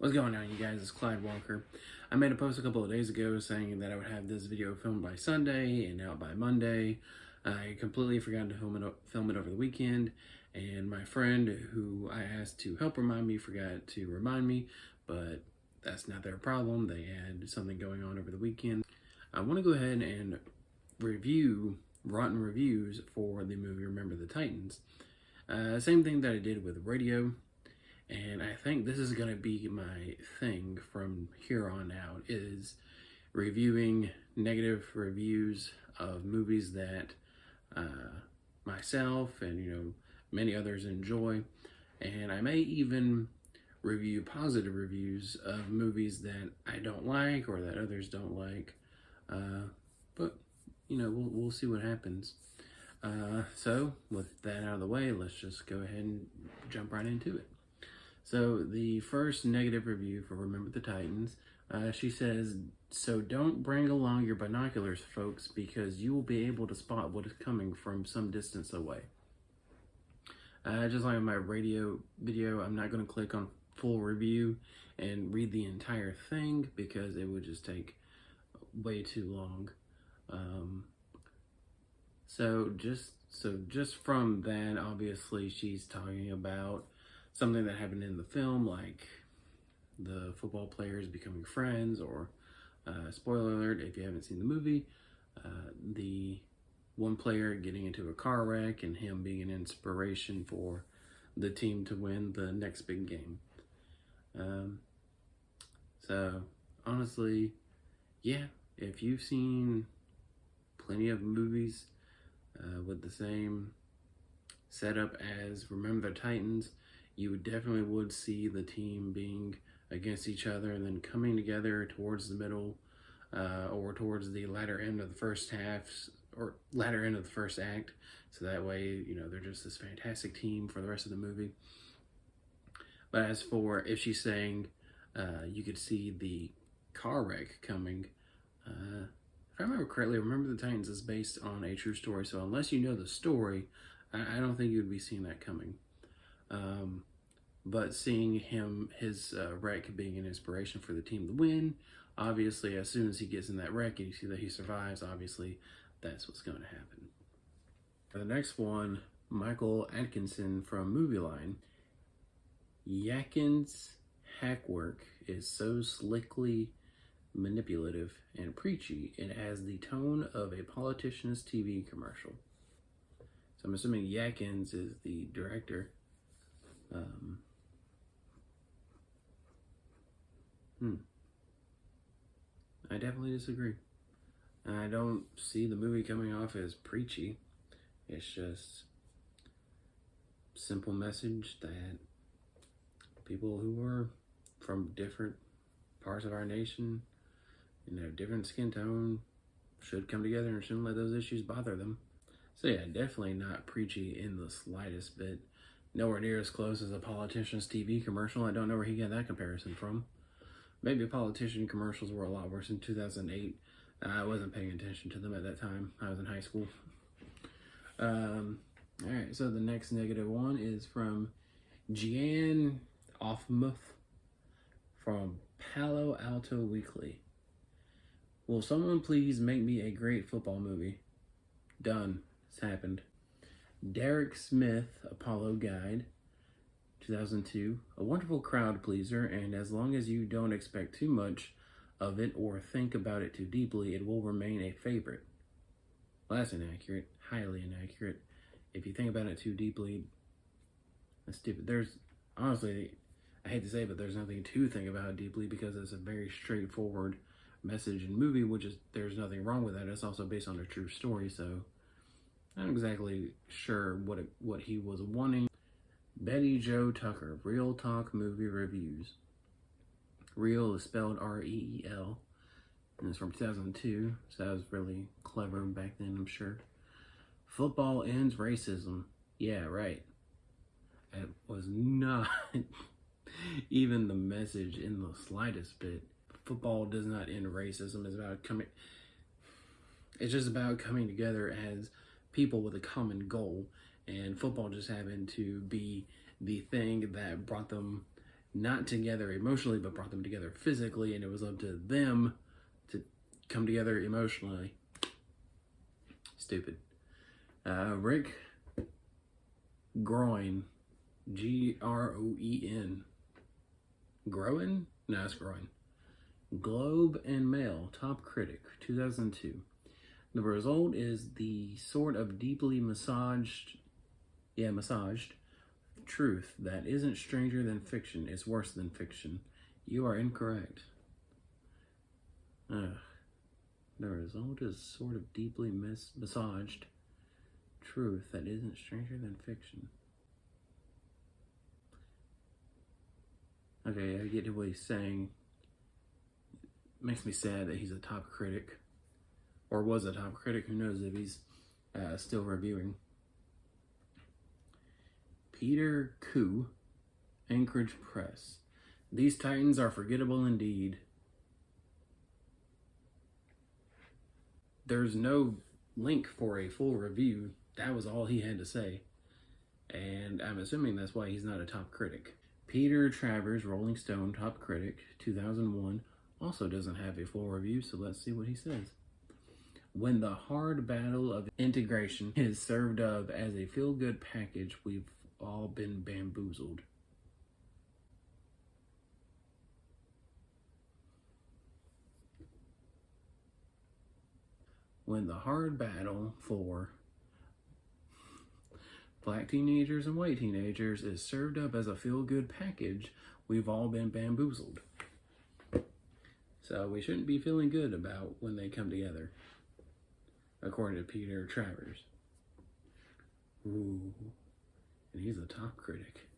What's going on, you guys? It's Clyde Walker. I made a post a couple of days ago saying that I would have this video filmed by Sunday and out by Monday. I completely forgot to film it over the weekend, and my friend who I asked to help remind me forgot to remind me, but that's not their problem. They had something going on over the weekend. I want to go ahead and review rotten reviews for the movie Remember the Titans. Same thing that I did with Radio. And I think this is going to be my thing from here on out, is reviewing negative reviews of movies that myself and many others enjoy. And I may even review positive reviews of movies that I don't like or that others don't like. But we'll see what happens. So with that out of the way, let's just go ahead and jump right into it. So the first negative review for Remember the Titans, she says, "So don't bring along your binoculars, folks, because you will be able to spot what is coming from some distance away." Just like in my Radio video, I'm not going to click on full review and read the entire thing because it would just take way too long. So just from that, obviously she's talking about something that happened in the film, like the football players becoming friends, or spoiler alert if you haven't seen the movie, the one player getting into a car wreck and him being an inspiration for the team to win the next big game. So honestly, yeah, if you've seen plenty of movies with the same setup as Remember the Titans, you definitely would see the team being against each other and then coming together towards the middle or towards the latter end of the first half or latter end of the first act. So that way, they're just this fantastic team for the rest of the movie. But as for if she's saying you could see the car wreck coming, if I remember correctly, Remember the Titans is based on a true story. So unless you know the story, I don't think you would be seeing that coming. But seeing his wreck being an inspiration for the team to win, obviously as soon as he gets in that wreck and you see that he survives, obviously that's what's going to happen. The next one, Michael Atkinson from Movie Line. Yakin's hack work is so slickly manipulative and preachy, it has the tone of a politician's TV commercial. So I'm assuming Yakins is the director. I definitely disagree. I don't see the movie coming off as preachy. It's just simple message that people who are from different parts of our nation, different skin tone, should come together and shouldn't let those issues bother them. So yeah, definitely not preachy in the slightest bit. Nowhere near as close as a politician's TV commercial. I don't know where he got that comparison from. Maybe politician commercials were a lot worse in 2008. I wasn't paying attention to them at that time. I was in high school. Alright, so the next negative one is from Gian Offmuth from Palo Alto Weekly. "Will someone please make me a great football movie?" Done. It's happened. Derek Smith, Apollo Guide, 2002. "A wonderful crowd pleaser, and as long as you don't expect too much of it or think about it too deeply, it will remain a favorite." Well, that's inaccurate. Highly inaccurate. If you think about it too deeply, that's stupid. Honestly, I hate to say it, but there's nothing to think about deeply because it's a very straightforward message and movie, there's nothing wrong with that. It's also based on a true story, so I'm not exactly sure what he was wanting. Betty Jo Tucker, Real Talk Movie Reviews. Real is spelled R-E-E-L, and it's from 2002, so that was really clever back then, I'm sure. "Football ends racism." Yeah, right. That was not even the message in the slightest bit. Football does not end racism. It's just about coming together as people with a common goal, and football just happened to be the thing that brought them not together emotionally, but brought them together physically, and it was up to them to come together emotionally. Stupid. Rick Groen, Groen. Groen? No, it's Groen. Globe and Mail Top Critic, 2002. The result is the sort of deeply massaged truth that isn't stranger than fiction. It's worse than fiction. You are incorrect. The result is sort of deeply massaged truth that isn't stranger than fiction. Okay, I get to what he's saying. Makes me sad that he's a top critic, or was a top critic. Who knows if he's still reviewing. Peter Koo, Anchorage Press. These Titans are forgettable indeed. There's no link for a full review. That was all he had to say. And I'm assuming that's why he's not a top critic. Peter Travers, Rolling Stone Top Critic, 2001, also doesn't have a full review, so let's see what he says. When the hard battle of integration is served up as a feel-good package, we've all been bamboozled. When the hard battle for black teenagers and white teenagers is served up as a feel-good package, we've all been bamboozled. So we shouldn't be feeling good about when they come together, according to Peter Travers. Ooh, and he's a top critic.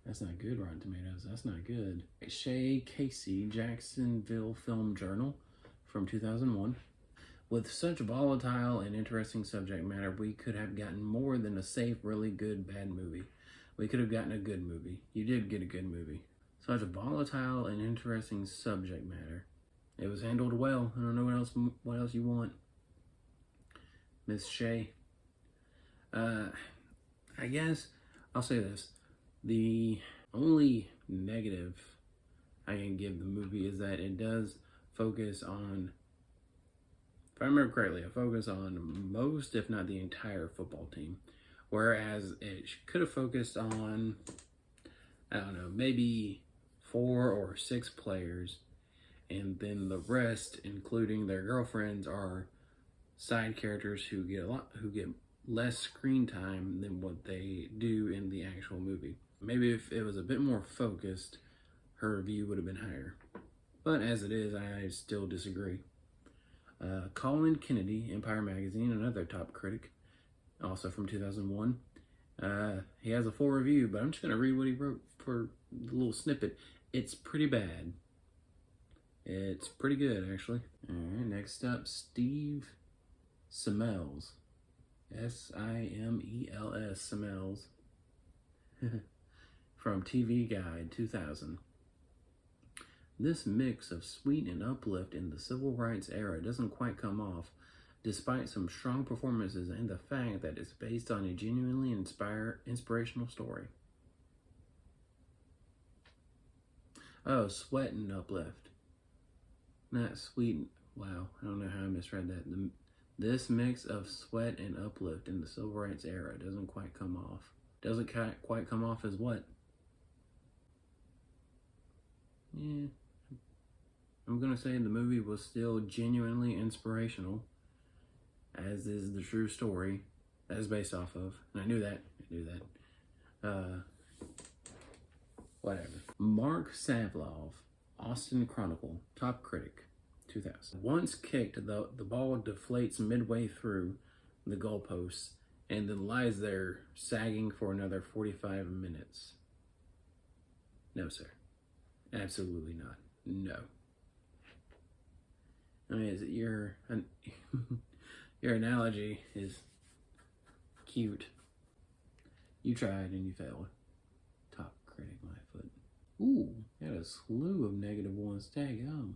That's not good, Rotten Tomatoes. That's not good. Shay Casey, Jacksonville Film Journal, from 2001. With such volatile and interesting subject matter, we could have gotten more than a safe, really good, bad movie. We could have gotten a good movie. You did get a good movie. Such a volatile and interesting subject matter. It was handled well. I don't know what else you want, Miss Shay. I guess I'll say this. The only negative I can give the movie is that it does focus on, if I remember correctly, it focused on most, if not the entire football team. Whereas it could have focused on, I don't know, maybe 4 or 6 players, and then the rest, including their girlfriends, are side characters who get less screen time than what they do in the actual movie. Maybe if it was a bit more focused, her review would have been higher. But as it is, I still disagree. Colin Kennedy, Empire Magazine, another top critic, also from 2001. He has a full review, but I'm just going to read what he wrote for the little snippet. It's pretty bad. It's pretty good, actually. All right, next up, Steve Simmels. Simmels. Simmels. From TV Guide, 2000. This mix of sweet and uplift in the civil rights era doesn't quite come off, despite some strong performances and the fact that it's based on a genuinely inspirational story. Oh, sweat and uplift. Not sweet. Wow, I don't know how I misread that. This mix of sweat and uplift in the civil rights era doesn't quite come off. Doesn't quite come off as what? Yeah. I'm going to say the movie was still genuinely inspirational, as is the true story that is based off of. And I knew that. Whatever. Mark Savlov, Austin Chronicle, top critic, 2000. Once kicked, the ball deflates midway through the goalposts and then lies there sagging for another 45 minutes. No, sir. Absolutely not. No. I mean, your analogy is cute. You tried and you failed. Top critic, my foot. Ooh, got a slew of negative ones. Daggum.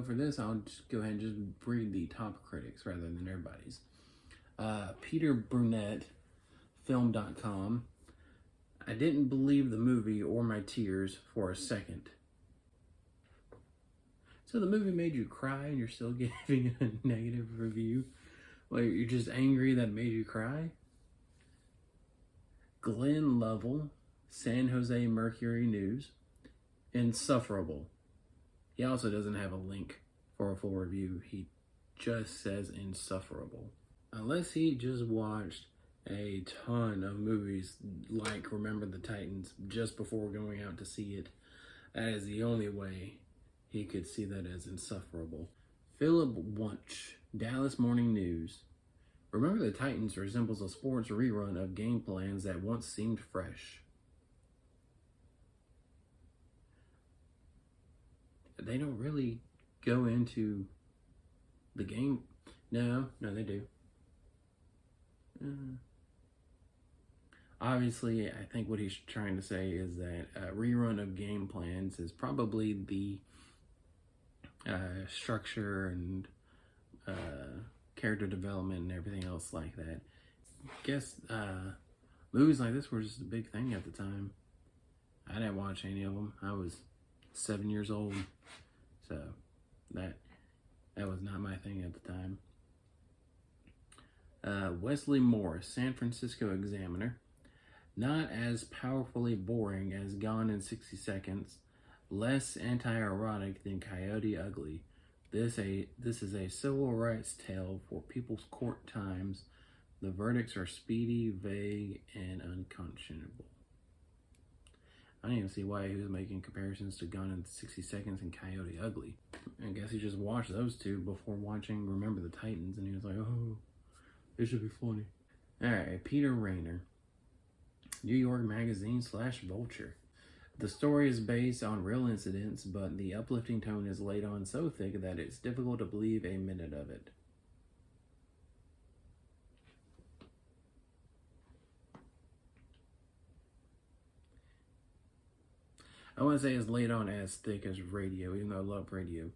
For this, I'll just go ahead and just read the top critics rather than everybody's. Peter Brunette, film.com. I didn't believe the movie or my tears for a second. So the movie made you cry and you're still giving a negative review? Well, you're just angry that it made you cry? Glenn Lovell, San Jose Mercury News, insufferable. He also doesn't have a link for a full review. He just says insufferable. Unless he just watched a ton of movies like Remember the Titans just before going out to see it, that is the only way he could see that as insufferable. Philip Wunsch, Dallas Morning News. Remember the Titans resembles a sports rerun of game plans that once seemed fresh. They don't really go into the game. No, they do. Obviously, I think what he's trying to say is that a rerun of game plans is probably the structure and character development and everything else like that. I guess movies like this were just a big thing at the time. I didn't watch any of them. I was 7 years old, so that was not my thing at the time. Wesley Morris, San Francisco Examiner. Not as powerfully boring as Gone in 60 Seconds, less anti-erotic than Coyote Ugly. This is a civil rights tale for people's court times. The verdicts are speedy, vague, and unconscionable. I didn't even see why he was making comparisons to Gone in 60 Seconds and Coyote Ugly. I guess he just watched those two before watching Remember the Titans, and he was like, oh, it should be funny. Alright, Peter Rayner, New York Magazine / Vulture. The story is based on real incidents, but the uplifting tone is laid on so thick that it's difficult to believe a minute of it. I wouldn't say it's laid on as thick as Radio, even though I love Radio.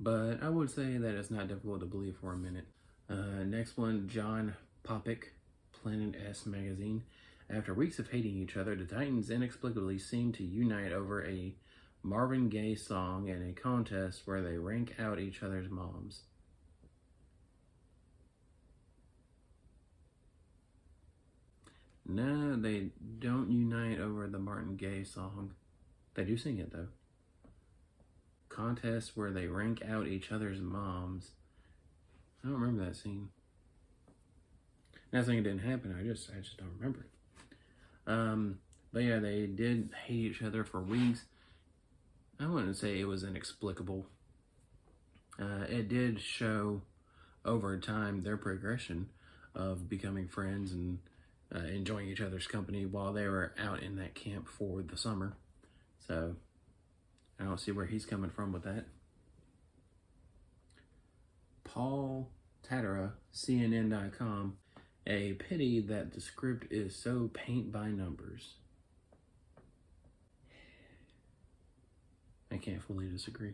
But I would say that it's not difficult to believe for a minute. Next one, John Popik, Planet S Magazine. After weeks of hating each other, the Titans inexplicably seem to unite over a Marvin Gaye song and a contest where they rank out each other's moms. No, they don't unite over the Marvin Gaye song. They do sing it, though. Contest where they rank out each other's moms. I don't remember that scene. Not saying it didn't happen, I just don't remember it. But yeah, they did hate each other for weeks. I wouldn't say it was inexplicable. It did show over time their progression of becoming friends and enjoying each other's company while they were out in that camp for the summer. So I don't see where he's coming from with that. Paul Tatara, CNN.com. A pity that the script is so paint by numbers. I can't fully disagree.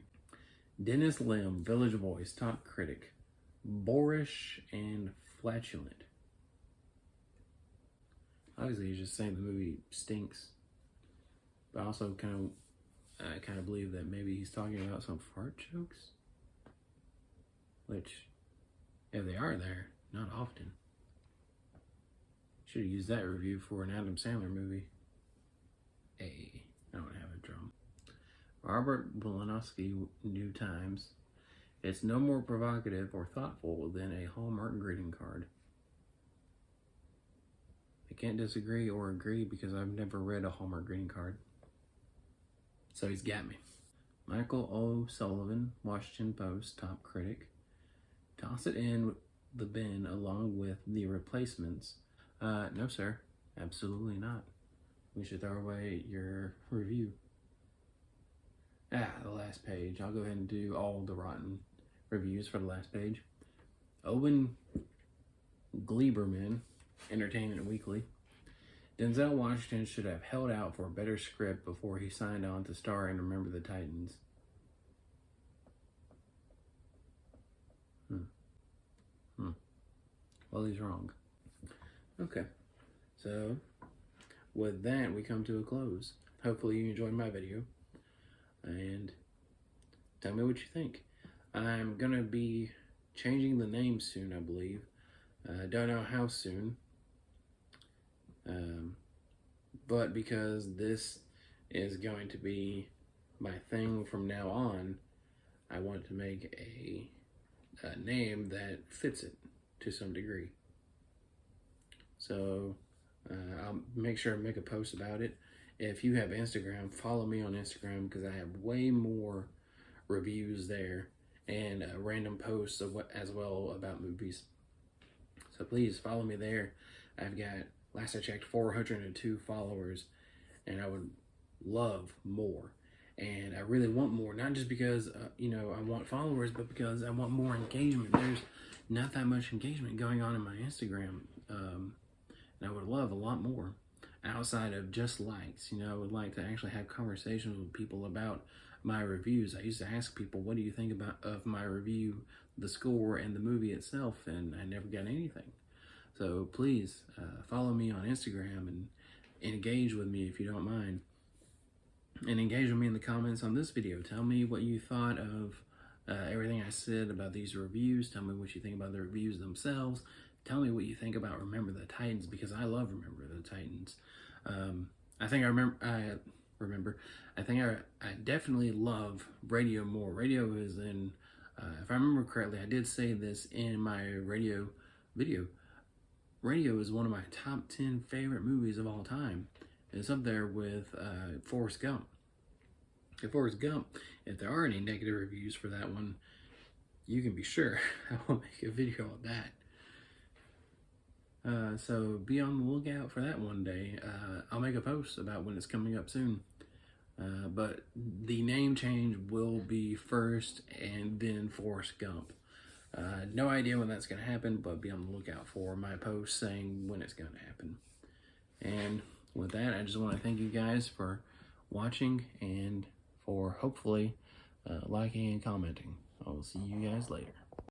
Dennis Lim, Village Voice, top critic. Boorish and flatulent. Obviously, he's just saying the movie stinks. But I also kind of believe that maybe he's talking about some fart jokes. Which, if they are there, not often. Should have used that review for an Adam Sandler movie. Hey, I don't have a drum. Robert Bolanowski, New Times. It's no more provocative or thoughtful than a Hallmark greeting card. I can't disagree or agree because I've never read a Hallmark greeting card. So he's got me. Michael O'Sullivan, Washington Post, top critic. Toss it in the bin along with The Replacements. No, sir. Absolutely not. We should throw away your review. The last page. I'll go ahead and do all the rotten reviews for the last page. Owen Gleiberman, Entertainment Weekly. Denzel Washington should have held out for a better script before he signed on to star in Remember the Titans. Well, he's wrong. Okay. So, with that, we come to a close. Hopefully you enjoyed my video, and tell me what you think. I'm gonna be changing the name soon, I believe. I don't know how soon, but because this is going to be my thing from now on, I want to make a name that fits it to some degree. So I'll make sure to make a post about it. If you have Instagram, follow me on Instagram, because I have way more reviews there and random posts as well about movies. So please follow me there. I've got, last I checked, 402 followers, and I would love more. And I really want more, not just because I want followers, but because I want more engagement. There's not that much engagement going on in my Instagram, and I would love a lot more outside of just likes. I would like to actually have conversations with people about my reviews. I used to ask people, what do you think of my review, the score, and the movie itself, and I never got anything. So please follow me on Instagram and engage with me if you don't mind. And engage with me in the comments on this video. Tell me what you thought of everything I said about these reviews. Tell me what you think about the reviews themselves. Tell me what you think about Remember the Titans, because I love Remember the Titans. I definitely love Radio more. Radio is in, if I remember correctly, I did say this in my Radio video. Radio is one of my top 10 favorite movies of all time. It's up there with Forrest Gump. Forrest Gump, if there are any negative reviews for that one, you can be sure I will make a video of that. So be on the lookout for that one day. I'll make a post about when it's coming up soon. But the name change will be first and then Forrest Gump. No idea when that's going to happen, but be on the lookout for my post saying when it's going to happen. And with that, I just want to thank you guys for watching and for hopefully liking and commenting. I will see you guys later.